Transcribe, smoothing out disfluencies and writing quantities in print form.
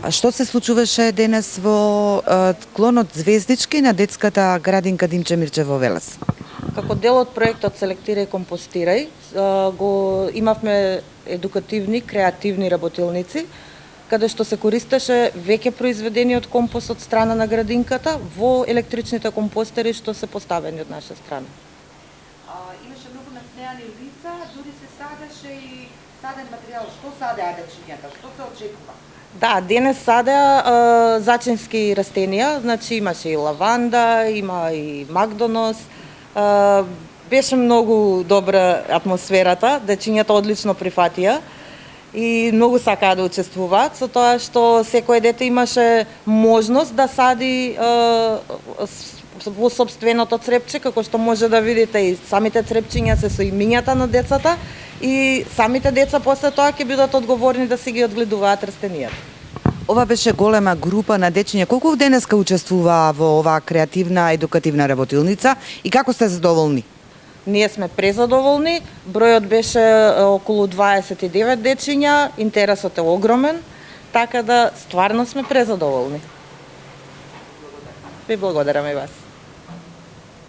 А што се случуваше денес во клонот Звездички на детската градинка Димче Мирче во Велес? Како дел од проектот Селектирај компостирај, го имавме едукативни, креативни работилници, каде што се користеше веќе произведениот компост од страна на градинката во електричните компостери што се поставени од наша страна. Имаше многу насмеани лица, дури се садеше и саден материјал. Што садеа дечињата? Што се очекува? Да, денес садеа зачински растенија, значи имаше и лаванда, има и магдонос. Беше многу добра атмосферата, дечињата одлично прифатија и многу сакаа да учествуваат, со тоа што секое дете имаше можност да сади во сопственото црепче, како што може да видите и самите црепчиња се со имињата на децата и самите деца после тоа ќе бидат одговорни да си ги одгледуваат растенијата. Ова беше голема група на дечиња. Колку денеска учествуваа во оваа креативна едукативна работилница и како сте задоволни? Ние сме презадоволни, бројот беше околу 29 дечиња, интересот е огромен, така да стварно сме презадоволни. Ви благодарам и вас.